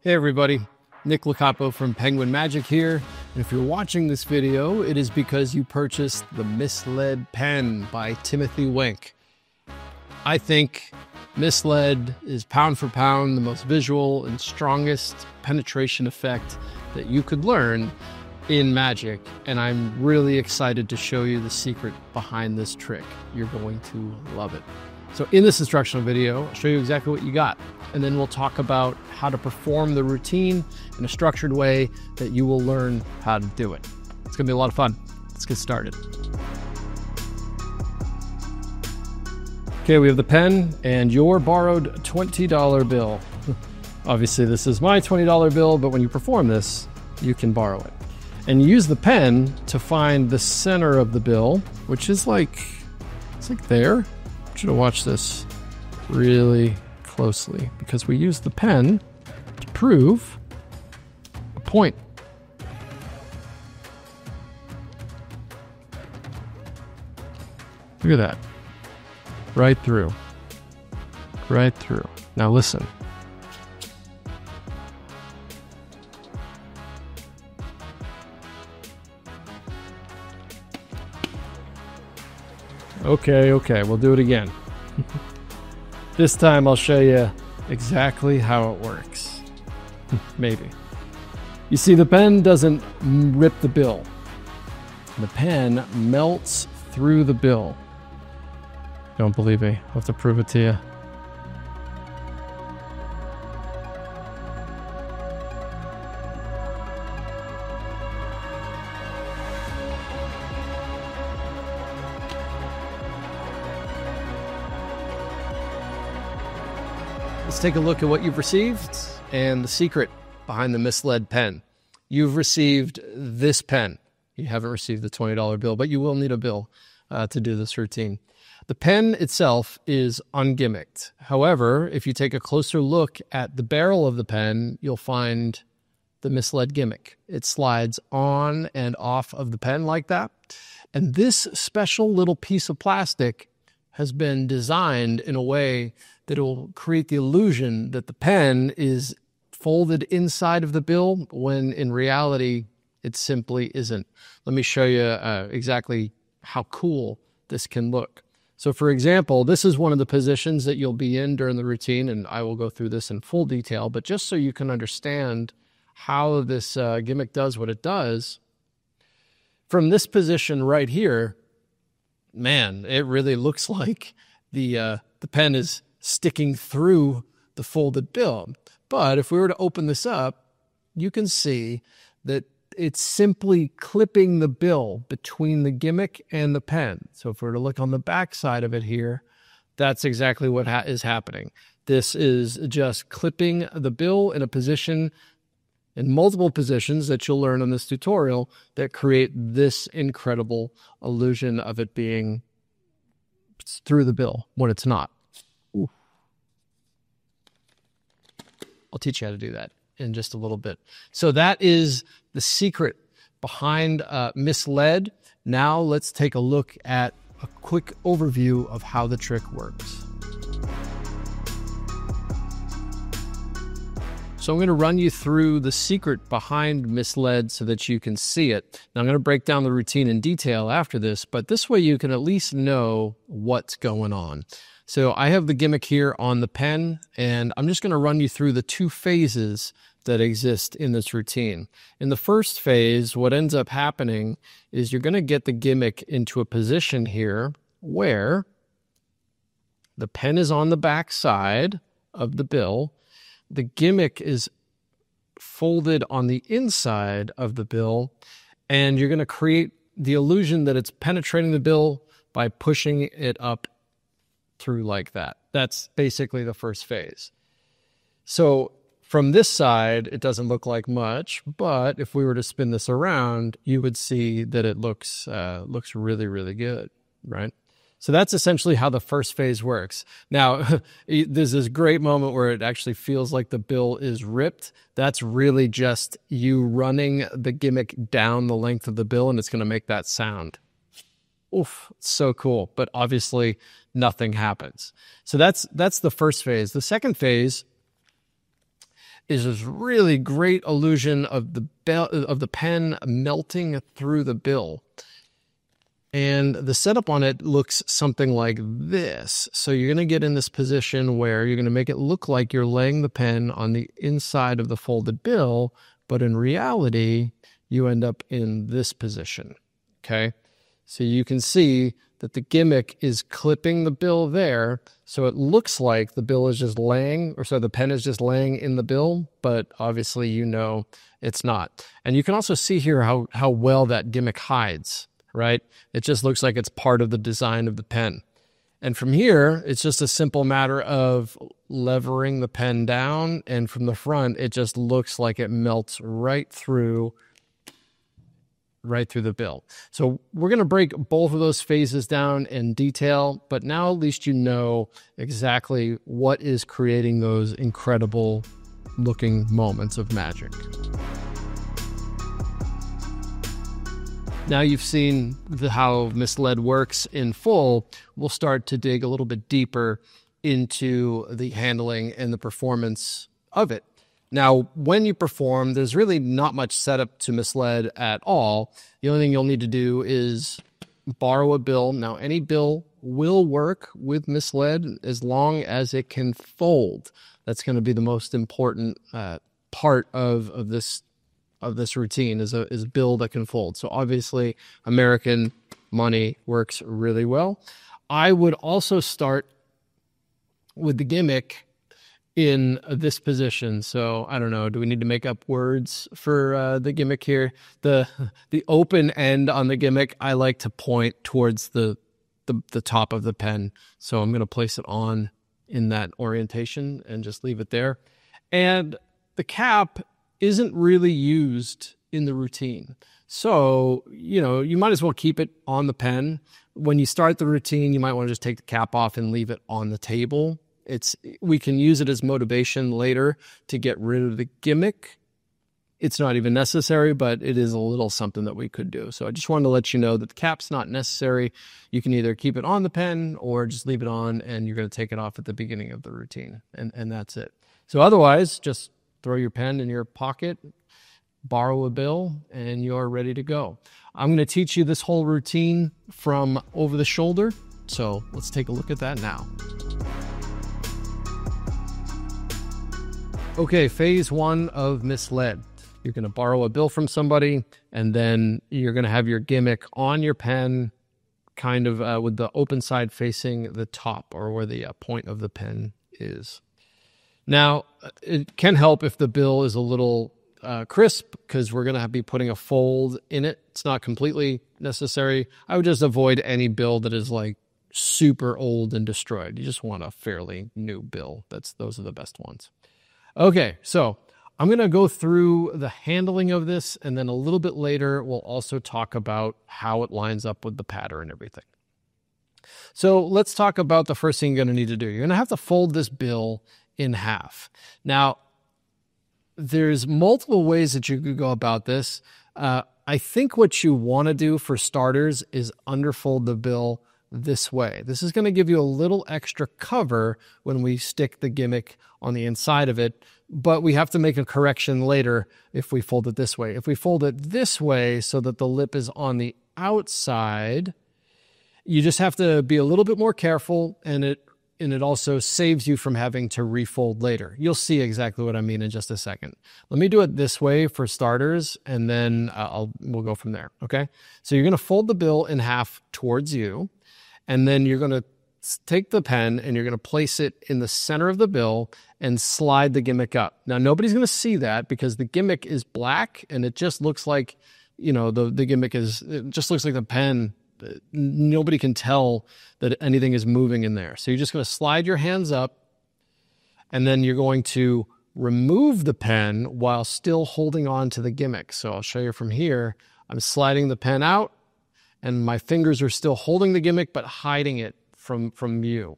Hey everybody, Nick Lacapo from Penguin Magic here, and if you're watching this video, it is because you purchased the Misled Pen by Timothy Wenk. I think Misled is pound for pound the most visual and strongest penetration effect that you could learn in Magic, and I'm really excited to show you the secret behind this trick. You're going to love it. So in this instructional video, I'll show you exactly what you got, and then we'll talk about how to perform the routine in a structured way that you will learn how to do it. It's gonna be a lot of fun. Let's get started. Okay, we have the pen and your borrowed $20 bill. Obviously this is my $20 bill, but when you perform this, you can borrow it. And you use the pen to find the center of the bill, which is like, it's like there. I should have watched this really closely because we use the pen to prove a point. Look at that. Right through. Right through. Now listen. Okay, we'll do it again. This time I'll show you exactly how it works. Maybe. You see, the pen doesn't rip the bill. The pen melts through the bill. Don't believe me? I'll have to prove it to you. Let's take a look at what you've received and the secret behind the Misled Pen. You've received this pen. You haven't received the $20 bill, but you will need a bill to do this routine. The pen itself is ungimmicked. However, if you take a closer look at the barrel of the pen, you'll find the Misled gimmick. It slides on and off of the pen like that. And this special little piece of plastic has been designed in a way that it will create the illusion that the pen is folded inside of the bill when in reality it simply isn't. Let me show you exactly how cool this can look. So for example, this is one of the positions that you'll be in during the routine, and I will go through this in full detail, but just so you can understand how this gimmick does what it does, from this position right here, man, it really looks like the pen is sticking through the folded bill. But if we were to open this up, you can see that it's simply clipping the bill between the gimmick and the pen. So if we were to look on the back side of it here, that's exactly what is happening. This is just clipping the bill in a position, in multiple positions that you'll learn in this tutorial, that create this incredible illusion of it being through the bill when it's not. Ooh. I'll teach you how to do that in just a little bit. So that is the secret behind Misled. Now let's take a look at a quick overview of how the trick works. So I'm going to run you through the secret behind Misled so that you can see it. Now I'm going to break down the routine in detail after this, but this way you can at least know what's going on. So I have the gimmick here on the pen, and I'm just going to run you through the two phases that exist in this routine. In the first phase, what ends up happening is you're going to get the gimmick into a position here where the pen is on the back side of the bill. The gimmick is folded on the inside of the bill, and you're going to create the illusion that it's penetrating the bill by pushing it up through like that. That's basically the first phase. So from this side, it doesn't look like much, but if we were to spin this around, you would see that it looks really, really good, right? So that's essentially how the first phase works. Now, there's this great moment where it actually feels like the bill is ripped. That's really just you running the gimmick down the length of the bill, and it's going to make that sound. Oof, so cool. But obviously, nothing happens. So that's the first phase. The second phase is this really great illusion of the pen melting through the bill. And the setup on it looks something like this. So you're going to get in this position where you're going to make it look like you're laying the pen on the inside of the folded bill, but in reality, you end up in this position, okay? So you can see that the gimmick is clipping the bill there, so it looks like the bill is just laying, or so the pen is just laying in the bill, but obviously you know it's not. And you can also see here how well that gimmick hides, right? It just looks like it's part of the design of the pen. And from here, it's just a simple matter of levering the pen down, and from the front, it just looks like it melts right through the bill. So we're going to break both of those phases down in detail, but now at least you know exactly what is creating those incredible looking moments of magic. Now you've seen how Misled works in full, we'll start to dig a little bit deeper into the handling and the performance of it. Now, when you perform, there's really not much setup to Misled at all. The only thing you'll need to do is borrow a bill. Now, any bill will work with Misled as long as it can fold. That's going to be the most important part of this routine is a bill that can fold. So obviously American money works really well. I would also start with the gimmick in this position. So I don't know, do we need to make up words for the gimmick here? The open end on the gimmick, I like to point towards the top of the pen. So I'm going to place it on in that orientation and just leave it there. And the cap isn't really used in the routine. So, you know, you might as well keep it on the pen. When you start the routine, you might want to just take the cap off and leave it on the table. We can use it as motivation later to get rid of the gimmick. It's not even necessary, but it is a little something that we could do. So I just wanted to let you know that the cap's not necessary. You can either keep it on the pen or just leave it on, and you're going to take it off at the beginning of the routine, and that's it. So otherwise, just throw your pen in your pocket, borrow a bill, and you're ready to go. I'm going to teach you this whole routine from over the shoulder, so let's take a look at that now. Okay, phase one of Misled. You're going to borrow a bill from somebody, and then you're going to have your gimmick on your pen, kind of with the open side facing the top, or where the point of the pen is. Now, it can help if the bill is a little crisp, because we're going to be putting a fold in it. It's not completely necessary. I would just avoid any bill that is like super old and destroyed. You just want a fairly new bill. Those are the best ones. Okay, so I'm going to go through the handling of this, and then a little bit later, we'll also talk about how it lines up with the pattern and everything. So let's talk about the first thing you're going to need to do. You're going to have to fold this bill in half. Now, there's multiple ways that you could go about this. I think what you want to do for starters is underfold the bill this way. This is going to give you a little extra cover when we stick the gimmick on the inside of it, but we have to make a correction later if we fold it this way. If we fold it this way so that the lip is on the outside, you just have to be a little bit more careful, and it also saves you from having to refold later. You'll see exactly what I mean in just a second. Let me do it this way for starters, and then we'll go from there, okay? So you're going to fold the bill in half towards you, and then you're going to take the pen and you're going to place it in the center of the bill and slide the gimmick up. Now, nobody's going to see that because the gimmick is black, and it just looks like, you know, the gimmick it just looks like the pen. Nobody can tell that anything is moving in there. So you're just going to slide your hands up, and then you're going to remove the pen while still holding on to the gimmick. So I'll show you from here. I'm sliding the pen out, and my fingers are still holding the gimmick but hiding it from view.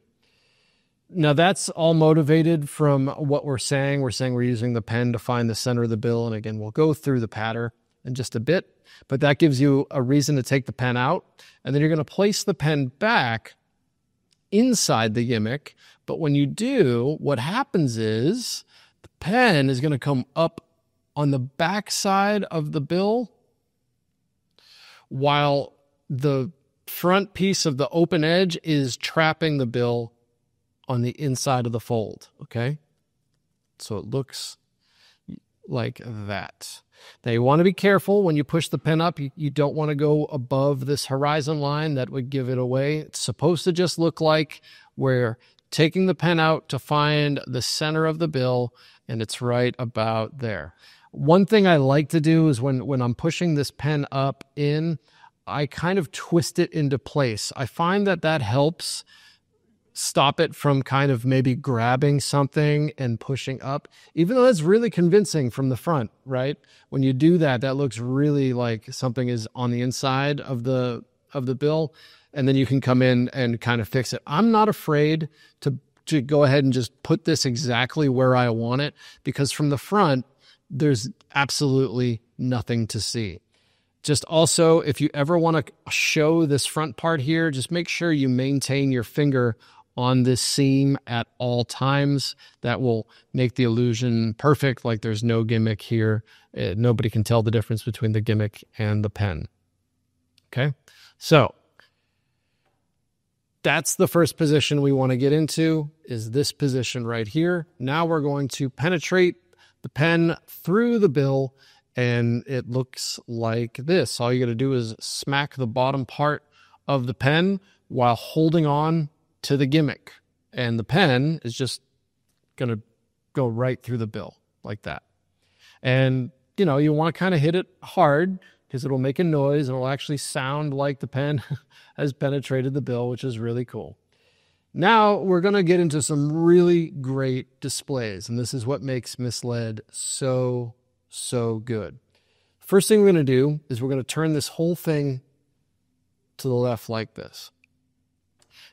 Now, that's all motivated from what we're saying. We're saying we're using the pen to find the center of the bill, and again, we'll go through the pattern in just a bit, but that gives you a reason to take the pen out, and then you're going to place the pen back inside the gimmick. But when you do, what happens is the pen is going to come up on the back side of the bill, while the front piece of the open edge is trapping the bill on the inside of the fold, okay? So it looks like that. Now you want to be careful when you push the pen up. You don't want to go above this horizon line. That would give it away. It's supposed to just look like we're taking the pen out to find the center of the bill, and it's right about there. One thing I like to do is when I'm pushing this pen up in, I kind of twist it into place. I find that helps stop it from kind of maybe grabbing something and pushing up, even though that's really convincing from the front, right? When you do that, that looks really like something is on the inside of the bill, and then you can come in and kind of fix it. I'm not afraid to go ahead and just put this exactly where I want it, because from the front, there's absolutely nothing to see. Just also, if you ever want to show this front part here, just make sure you maintain your finger on this seam at all times. That will make the illusion perfect, like there's no gimmick here. Nobody can tell the difference between the gimmick and the pen. Okay, so that's the first position we want to get into, is this position right here. Now we're going to penetrate the pen through the bill, and it looks like this. All you got to do is smack the bottom part of the pen while holding on to the gimmick, and the pen is just going to go right through the bill like that. And you know, you want to kind of hit it hard because it'll make a noise and it'll actually sound like the pen has penetrated the bill, which is really cool. Now we're going to get into some really great displays, and this is what makes Misled so good. First thing we're going to do is we're going to turn this whole thing to the left like this.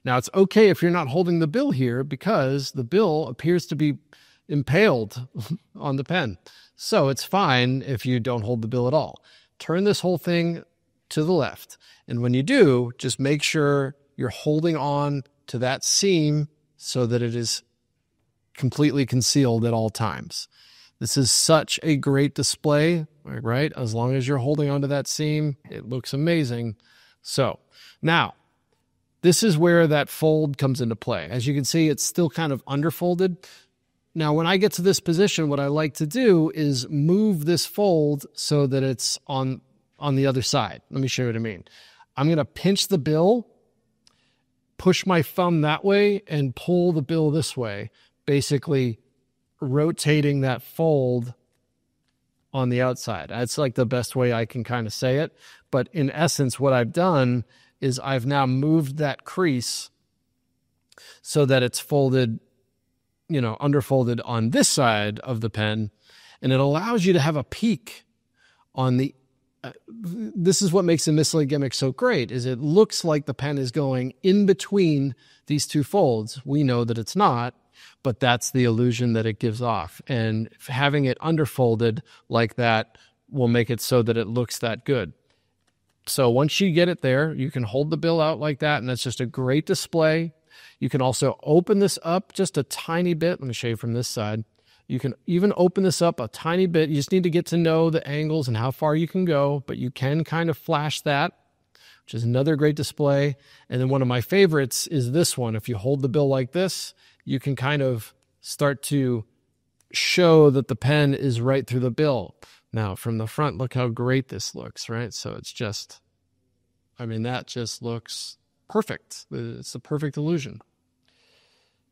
Now it's okay if you're not holding the bill here, because the bill appears to be impaled on the pen. So it's fine if you don't hold the bill at all. Turn this whole thing to the left, and when you do, just make sure you're holding on to that seam so that it is completely concealed at all times. This is such a great display, right? As long as you're holding onto that seam, it looks amazing. So now, this is where that fold comes into play. As you can see, it's still kind of underfolded. Now, when I get to this position, what I like to do is move this fold so that it's on the other side. Let me show you what I mean. I'm going to pinch the bill, push my thumb that way, and pull the bill this way, basically rotating that fold on the outside. That's like the best way I can kind of say it. But in essence, what I've done is I've now moved that crease so that it's folded, you know, underfolded on this side of the pen, and it allows you to have a peek on the this is what makes the Misled gimmick so great, is it looks like the pen is going in between these two folds. We know that it's not, but that's the illusion that it gives off. And having it underfolded like that will make it so that it looks that good. So once you get it there, you can hold the bill out like that, and that's just a great display. You can also open this up just a tiny bit. Let me show you from this side. You can even open this up a tiny bit. You just need to get to know the angles and how far you can go, but you can kind of flash that, which is another great display. And then one of my favorites is this one. If you hold the bill like this, you can kind of start to show that the pen is right through the bill. Now, from the front, look how great this looks, right? So it's just, I mean, that just looks perfect. It's the perfect illusion.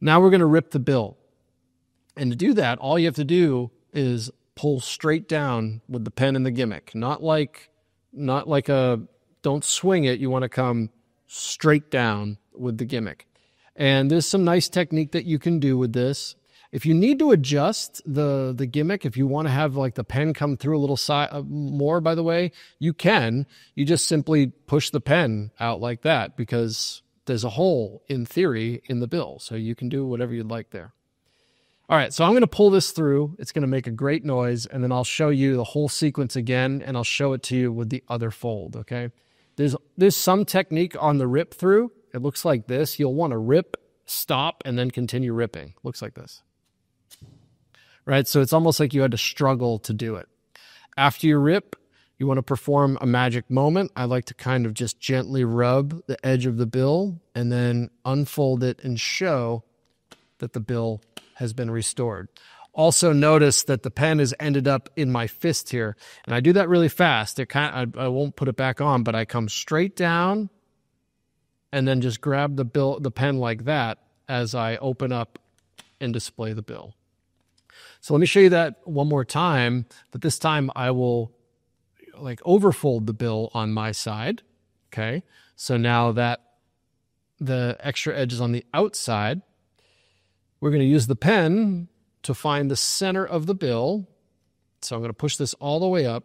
Now we're going to rip the bill. And to do that, all you have to do is pull straight down with the pen and the gimmick. Not like a, don't swing it. You want to come straight down with the gimmick. And there's some nice technique that you can do with this. If you need to adjust the gimmick, if you want to have like the pen come through a little more, by the way, you can. You just simply push the pen out like that, because there's a hole, in theory, in the bill. So you can do whatever you'd like there. All right, so I'm going to pull this through. It's going to make a great noise, and then I'll show you the whole sequence again, and I'll show it to you with the other fold, okay? There's some technique on the rip through. It looks like this. You'll want to rip, stop, and then continue ripping. Looks like this. right? So it's almost like you had to struggle to do it. After you rip, you want to perform a magic moment. I like to kind of just gently rub the edge of the bill and then unfold it and show that the bill has been restored. Also notice that the pen has ended up in my fist here. And I do that really fast. I won't put it back on, but I come straight down and then just grab the pen like that as I open up and display the bill. So let me show you that one more time, but this time I will like overfold the bill on my side. Okay. So now that the extra edge is on the outside, we're going to use the pen to find the center of the bill. So I'm going to push this all the way up.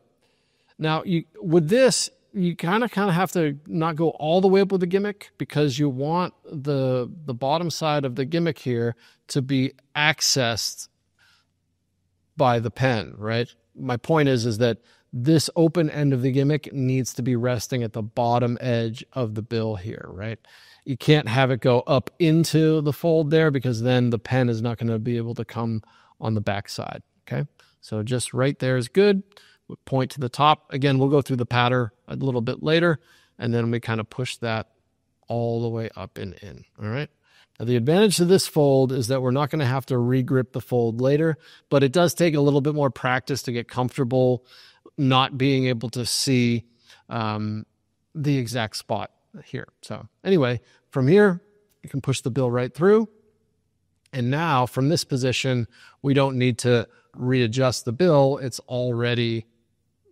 Now, with this, you kind of have to not go all the way up with the gimmick because you want the bottom side of the gimmick here to be accessed by the pen, right? My point is that this open end of the gimmick needs to be resting at the bottom edge of the bill here, right? You can't have it go up into the fold there because then the pen is not going to be able to come on the back side, okay? So just right there is good. We'll point to the top. Again, we'll go through the pattern a little bit later, and then we kind of push that all the way up and in, all right? Now, the advantage to this fold is that we're not going to have to re-grip the fold later, but it does take a little bit more practice to get comfortable not being able to see the exact spot here. So anyway, from here, you can push the bill right through. And now from this position, we don't need to readjust the bill. It's already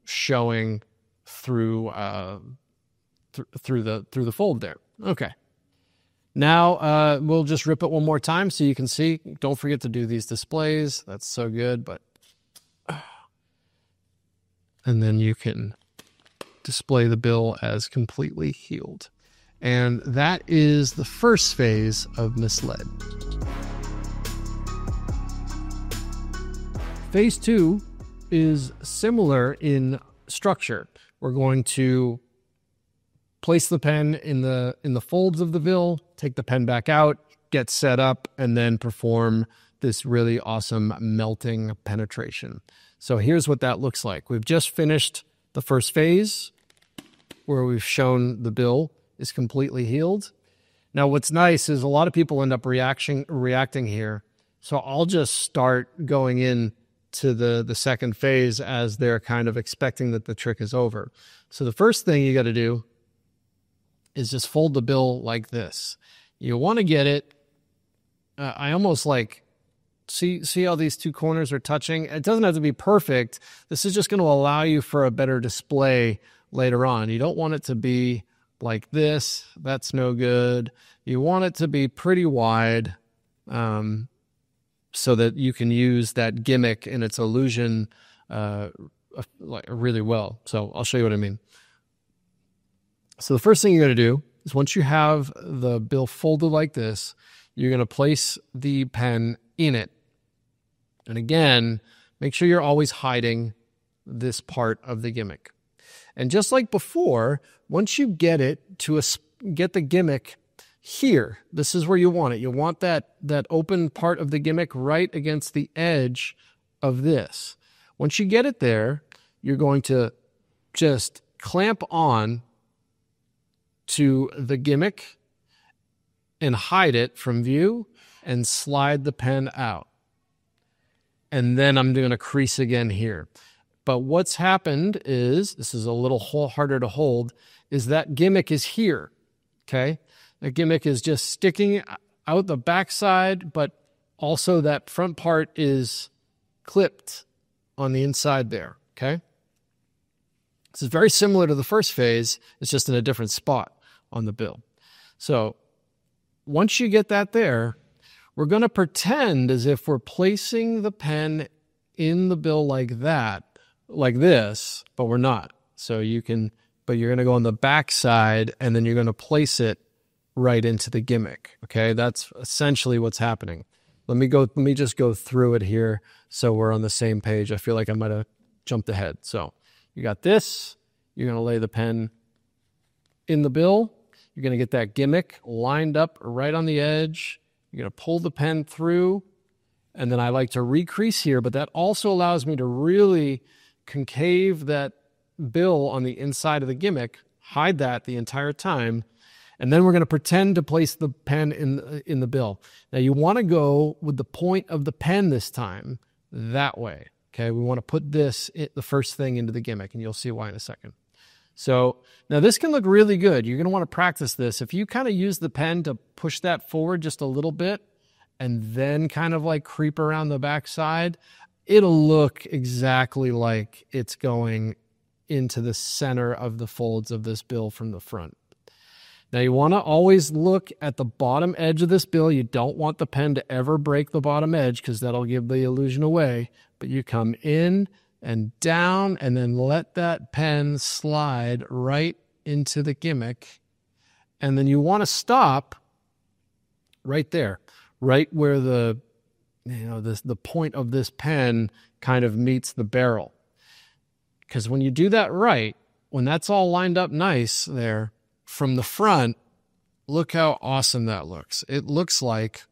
showing through through the fold there. Okay. Now we'll just rip it one more time so you can see. Don't forget to do these displays. That's so good, but and then you can display the bill as completely healed. And that is the first phase of Misled. Phase 2 is similar in structure. We're going to place the pen in the folds of the bill, take the pen back out, get set up, and then perform this really awesome melting penetration. So here's what that looks like. We've just finished the first phase where we've shown the bill is completely healed. Now what's nice is a lot of people end up reacting here. So I'll just start going in to the second phase as they're kind of expecting that the trick is over. So the first thing you got to do is just fold the bill like this. You want to get it, I almost like, see how these two corners are touching? It doesn't have to be perfect. This is just going to allow you for a better display later on. You don't want it to be like this. That's no good. You want it to be pretty wide so that you can use that gimmick and its illusion like really well. So I'll show you what I mean. So the first thing you're going to do is once you have the bill folded like this, you're going to place the pen in it. And again, make sure you're always hiding this part of the gimmick. And just like before, once you get it to get the gimmick here, this is where you want it. You want that open part of the gimmick right against the edge of this. Once you get it there, you're going to just clamp on to the gimmick and hide it from view and slide the pen out. And then I'm going to crease again here. But what's happened is, this is a little harder to hold, is that gimmick is here, okay? The gimmick is just sticking out the backside, but also that front part is clipped on the inside there, okay? This is very similar to the first phase. It's just in a different spot on the bill. So once you get that there, we're going to pretend as if we're placing the pen in the bill like that, like this, but we're not. So you can, but you're going to go on the back side and then you're going to place it right into the gimmick. Okay. That's essentially what's happening. Let me just go through it here so we're on the same page. I feel like I might have jumped ahead. So you got this, you're going to lay the pen in the bill. You're going to get that gimmick lined up right on the edge. You're going to pull the pen through, And then I like to recrease here, but that also allows me to really concave that bill on the inside of the gimmick, hide that the entire time, and then we're going to pretend to place the pen in the bill. Now you want to go with the point of the pen this time that way. Okay, we want to put this, the first thing, into the gimmick, and you'll see why in a second. So now this can look really good. You're going to want to practice this. If you kind of use the pen to push that forward just a little bit and then kind of like creep around the back side, it'll look exactly like it's going into the center of the folds of this bill from the front. Now you want to always look at the bottom edge of this bill. You don't want the pen to ever break the bottom edge because that'll give the illusion away. But you come in and down and then let that pen slide right into the gimmick. And then you want to stop right there, right where the point of this pen kind of meets the barrel. Because when you do that right, when that's all lined up nice there, from the front, look how awesome that looks. It looks like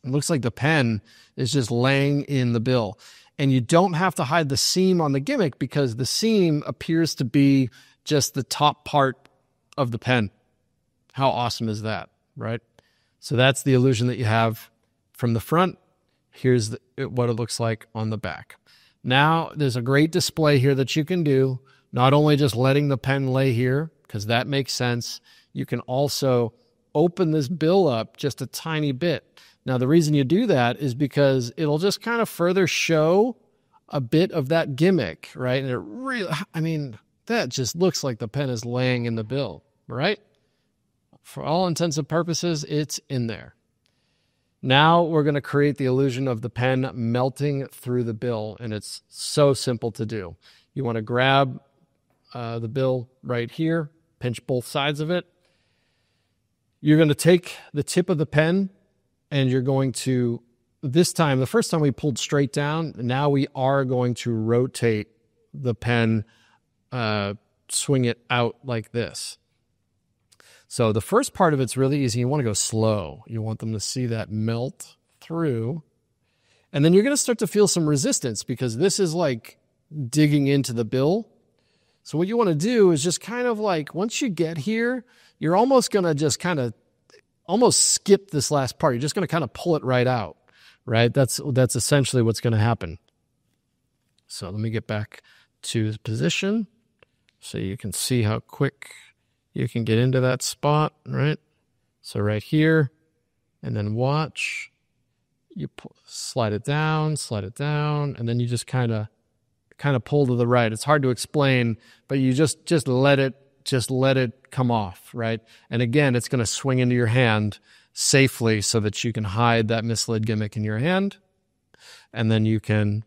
the pen is just laying in the bill. And you don't have to hide the seam on the gimmick because the seam appears to be just the top part of the pen. How awesome is that, right? So that's the illusion that you have from the front. Here's what it looks like on the back. Now, there's a great display here that you can do. Not only just letting the pen lay here, because that makes sense, you can also open this bill up just a tiny bit. Now, the reason you do that is because it'll just kind of further show a bit of that gimmick, right? And it really, I mean, that just looks like the pen is laying in the bill, right? For all intents and purposes, it's in there. Now we're going to create the illusion of the pen melting through the bill, and it's so simple to do. You want to grab the bill right here, pinch both sides of it. You're going to take the tip of the pen and you're going to, this time, the first time we pulled straight down, now we are going to rotate the pen, swing it out like this. So the first part of it's really easy. You want to go slow. You want them to see that melt through. And then you're going to start to feel some resistance because this is like digging into the bill. So what you want to do is just kind of like, once you get here, you're almost going to just kind of almost skip this last part. You're just going to kind of pull it right out, right? That's essentially what's going to happen. So let me get back to position so you can see how quick you can get into that spot, right? So right here, and then watch. You slide it down, and then you just kind of pull to the right. It's hard to explain, but you just let it come off, right? And again, it's going to swing into your hand safely so that you can hide that misled gimmick in your hand, and then you can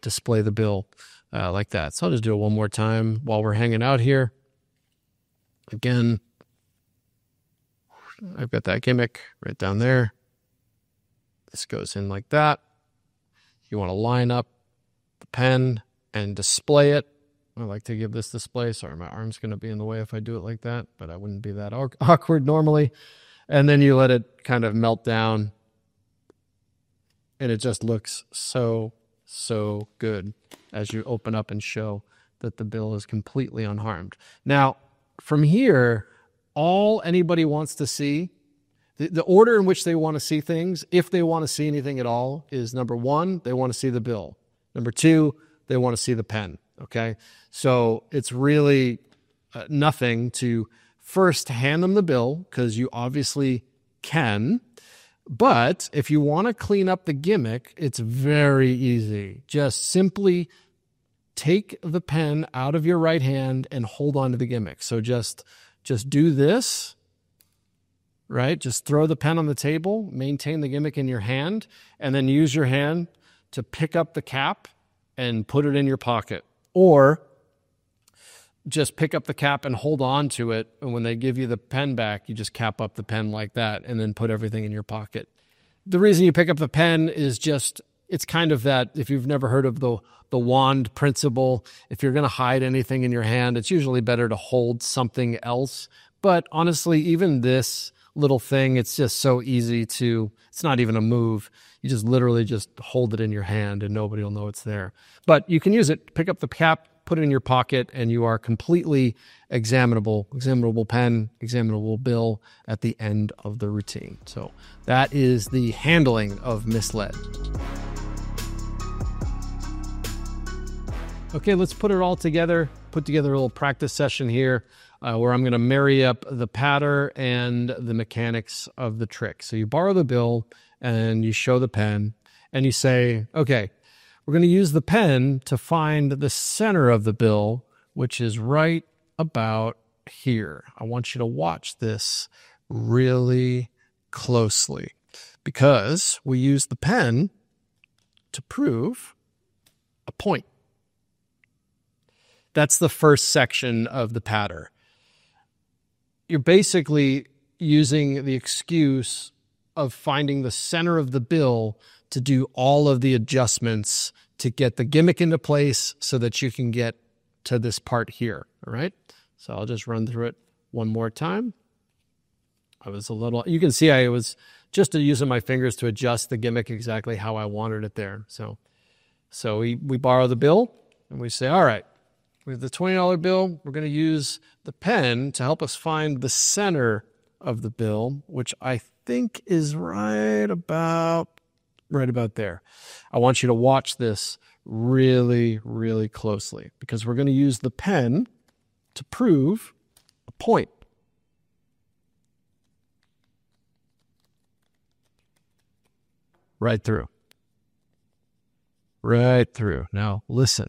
display the bill like that. So I'll just do it one more time while we're hanging out here. Again, I've got that gimmick right down there. This goes in like that. You want to line up the pen and display it. I like to give this display. Sorry, my arm's going to be in the way if I do it like that, but I wouldn't be that awkward normally. And then you let it kind of melt down, and it just looks so good as you open up and show that the bill is completely unharmed. Now, from here, all anybody wants to see, the order in which they want to see things, if they want to see anything at all, is number one, they want to see the bill. Number two, they want to see the pen, okay? So it's really nothing to first hand them the bill, because you obviously can. But if you want to clean up the gimmick, it's very easy. Just simply take the pen out of your right hand and hold on to the gimmick. So just do this, right? Just throw the pen on the table, maintain the gimmick in your hand, and then use your hand to pick up the cap and put it in your pocket. Or just pick up the cap and hold on to it, and when they give you the pen back, you just cap up the pen like that and then put everything in your pocket. The reason you pick up the pen is just, it's kind of that, if you've never heard of the wand principle, if you're going to hide anything in your hand, it's usually better to hold something else. But honestly, even this little thing. It's just so easy to, it's not even a move. You just literally just hold it in your hand and nobody will know it's there. But you can use it, pick up the cap, put it in your pocket, and you are completely examinable pen, examinable bill at the end of the routine. So that is the handling of Misled. Okay, let's put it all together, put together a little practice session here where I'm going to marry up the patter and the mechanics of the trick. So you borrow the bill and you show the pen and you say, okay, we're going to use the pen to find the center of the bill, which is right about here. I want you to watch this really closely because we use the pen to prove a point. That's the first section of the patter. You're basically using the excuse of finding the center of the bill to do all of the adjustments to get the gimmick into place so that you can get to this part here, all right? So I'll just run through it one more time. You can see I was just using my fingers to adjust the gimmick exactly how I wanted it there. So we borrow the bill and we say, all right, we have the $20 bill. We're going to use the pen to help us find the center of the bill, which I think is right about there. I want you to watch this really, really closely because we're going to use the pen to prove a point. Right through. Right through. Now listen.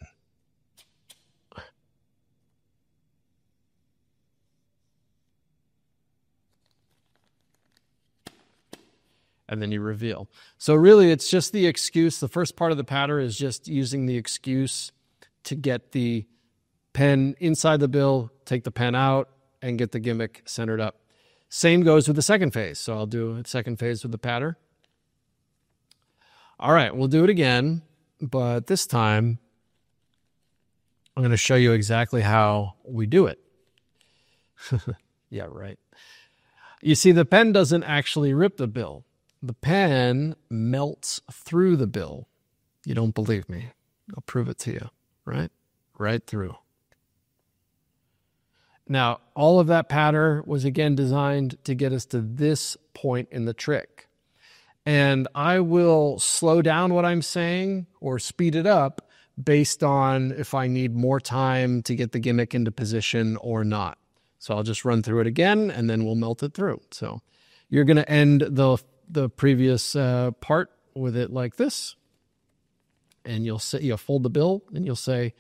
And then you reveal. So really, it's just the excuse. The first part of the pattern is just using the excuse to get the pen inside the bill, take the pen out, and get the gimmick centered up. Same goes with the second phase. So I'll do a second phase with the pattern. All right, we'll do it again, but this time I'm going to show you exactly how we do it. Yeah, right. You see, the pen doesn't actually rip the bill. The pen melts through the bill. You don't believe me? I'll prove it to you, right? Right through. Now, all of that pattern was again designed to get us to this point in the trick. And I will slow down what I'm saying or speed it up based on if I need more time to get the gimmick into position or not. So I'll just run through it again and then we'll melt it through. So you're going to end the previous part with it like this. And you'll fold the bill and you'll say,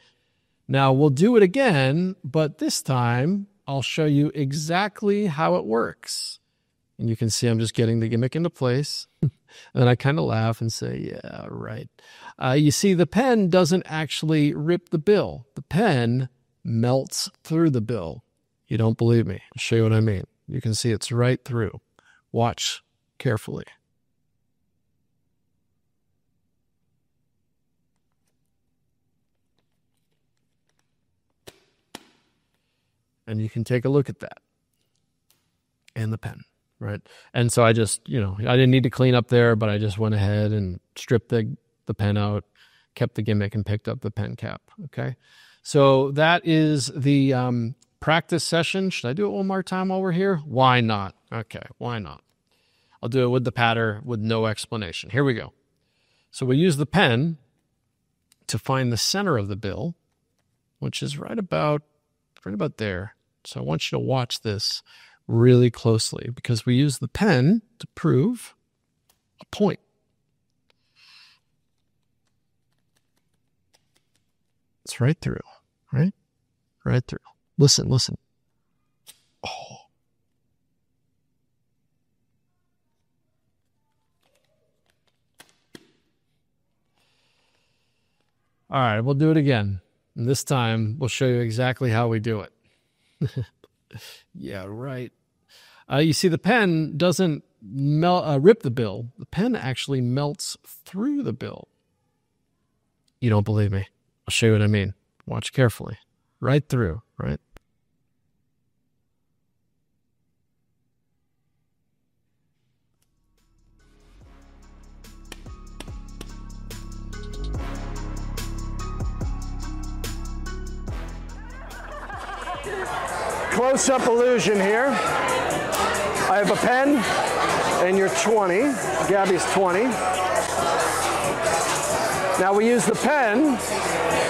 now we'll do it again, but this time I'll show you exactly how it works. And you can see I'm just getting the gimmick into place. And then I kind of laugh and say, yeah, right. You see, the pen doesn't actually rip the bill. The pen melts through the bill. You don't believe me? I'll show you what I mean. You can see it's right through. Watch carefully. And you can take a look at that. And the pen, right? And so I just, I didn't need to clean up there, but I just went ahead and stripped the pen out, kept the gimmick, and picked up the pen cap, okay? So that is the practice session. Should I do it one more time while we're here? Why not? Okay, why not? I'll do it with the pattern with no explanation. Here we go. So we use the pen to find the center of the bill, which is right about there. So I want you to watch this really closely because we use the pen to prove a point. It's right through, right? Right through. Listen. Oh. All right, we'll do it again. And this time, we'll show you exactly how we do it. Yeah, right. You see, the pen doesn't rip the bill. The pen actually melts through the bill. You don't believe me? I'll show you what I mean. Watch carefully. Right through, right? close-up illusion here. I have a pen, and you're 20. Gabby's 20. Now we use the pen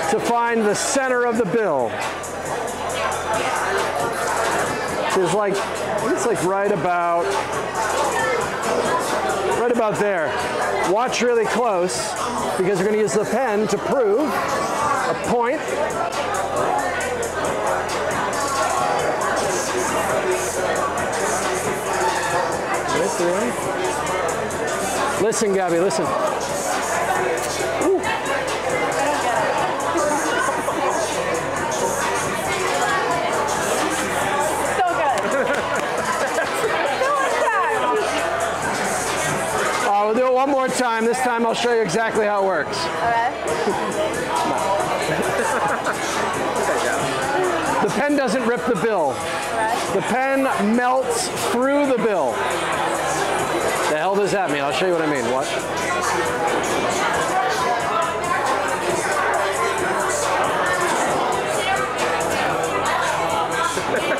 to find the center of the bill. It's like right about there. Watch really close because we're going to use the pen to prove a point. Listen, Gabby, listen. Ooh. We'll do it one more time. This time I'll show you exactly how it works. Okay. The pen doesn't rip the bill. Okay. The pen melts through the bill. The hell does that mean? I'll show you what I mean. Watch.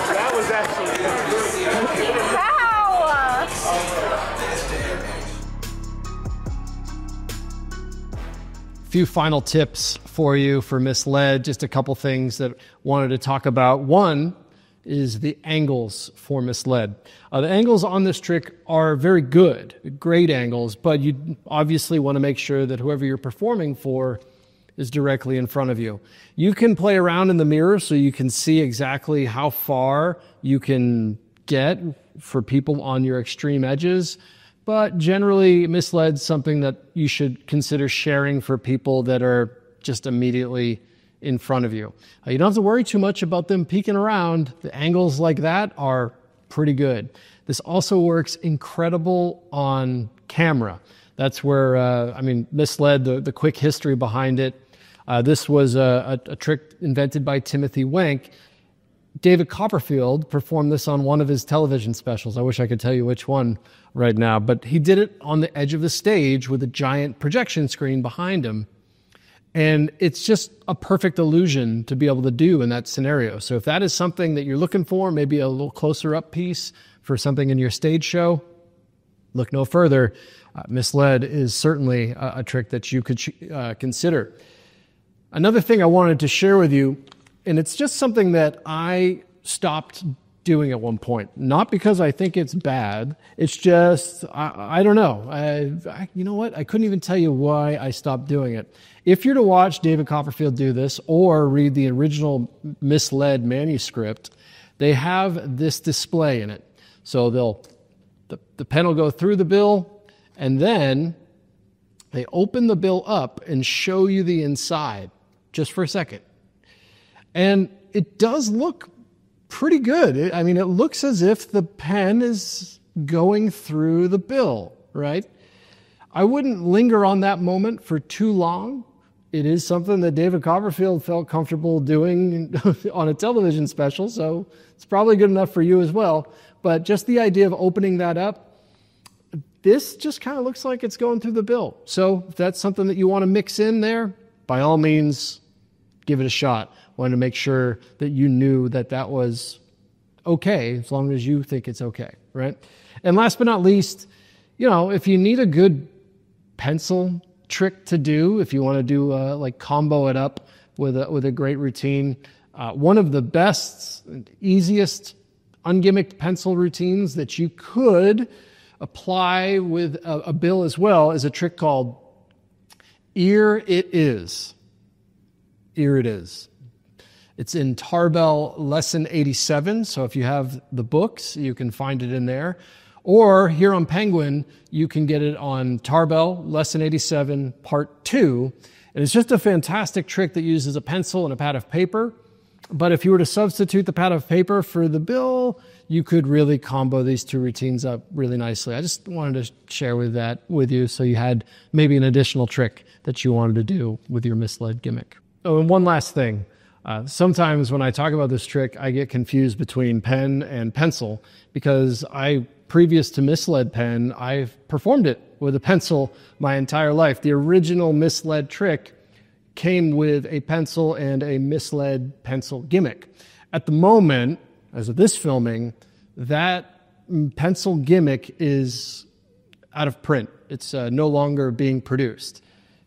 That was actually How? Few final tips for you for Misled, just a couple things that I wanted to talk about. One is the angles for Misled. The angles on this trick are very good, great angles, but you obviously want to make sure that whoever you're performing for is directly in front of you. You can play around in the mirror so you can see exactly how far you can get for people on your extreme edges. But generally, Misled's something that you should consider sharing for people that are just immediately in front of you. You don't have to worry too much about them peeking around. The angles like that are pretty good. This also works incredible on camera. That's where, Misled, the quick history behind it. This was a trick invented by Timothy Wank. David Copperfield performed this on one of his television specials. I wish I could tell you which one right now, but he did it on the edge of the stage with a giant projection screen behind him. And it's just a perfect illusion to be able to do in that scenario. So if that is something that you're looking for, maybe a little closer up piece for something in your stage show, look no further. Misled is certainly a trick that you could consider. Another thing I wanted to share with you, and it's just something that I stopped doing at one point. Not because I think it's bad. It's just, I don't know. You know what? I couldn't even tell you why I stopped doing it. If you're to watch David Copperfield do this or read the original Misled manuscript, they have this display in it. So the pen will go through the bill, and then they open the bill up and show you the inside just for a second. And it does look pretty good. It looks as if the pen is going through the bill, right? I wouldn't linger on that moment for too long. It is something that David Copperfield felt comfortable doing on a television special, so it's probably good enough for you as well. But just the idea of opening that up, this just kind of looks like it's going through the bill. So if that's something that you want to mix in there, by all means, give it a shot. Wanted to make sure that you knew that that was okay, as long as you think it's okay, right? And last but not least, if you need a good pencil trick to do, if you want to do combo it up with a great routine, one of the best and easiest ungimmicked pencil routines that you could apply with a bill as well is a trick called Here It Is. Here It Is. It's in Tarbell Lesson 87, so if you have the books, you can find it in there. Or here on Penguin, you can get it on Tarbell Lesson 87, Part 2. And it's just a fantastic trick that uses a pencil and a pad of paper. But if you were to substitute the pad of paper for the bill, you could really combo these two routines up really nicely. I just wanted to share that with you so you had maybe an additional trick that you wanted to do with your Misled gimmick. Oh, and one last thing. Sometimes when I talk about this trick, I get confused between pen and pencil because previous to Misled Pen, I've performed it with a pencil my entire life. The original Misled trick came with a pencil and a Misled pencil gimmick. At the moment, As of this filming, that pencil gimmick is out of print. It's no longer being produced.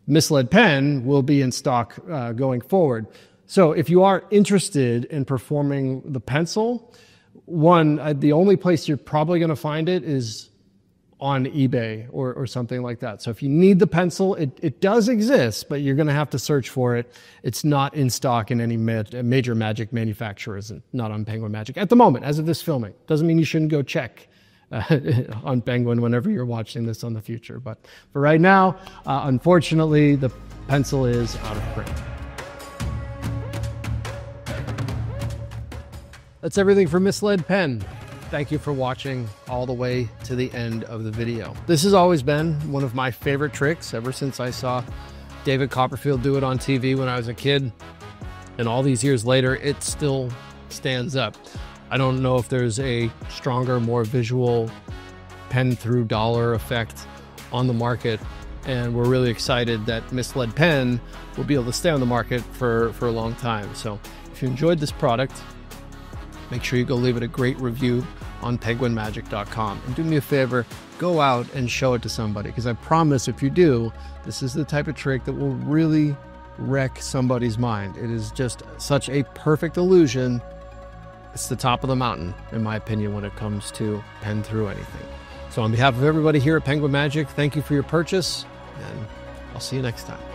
Misled Pen will be in stock going forward. So if you are interested in performing the pencil, the only place you're probably going to find it is on eBay or something like that. So if you need the pencil, it does exist, but you're going to have to search for it. It's not in stock in any major magic manufacturers, and not on Penguin Magic at the moment, as of this filming. Doesn't mean you shouldn't go check on Penguin whenever you're watching this on the future. But for right now, unfortunately, the pencil is out of print. That's everything for Misled Pen. Thank you for watching all the way to the end of the video. This has always been one of my favorite tricks ever since I saw David Copperfield do it on TV when I was a kid. And all these years later, it still stands up. I don't know if there's a stronger, more visual pen through dollar effect on the market. And we're really excited that Misled Pen will be able to stay on the market for a long time. So if you enjoyed this product, make sure you go leave it a great review on penguinmagic.com. And do me a favor, go out and show it to somebody, because I promise if you do, this is the type of trick that will really wreck somebody's mind. It is just such a perfect illusion. It's the top of the mountain, in my opinion, when it comes to pen through anything. So on behalf of everybody here at Penguin Magic, thank you for your purchase, and I'll see you next time.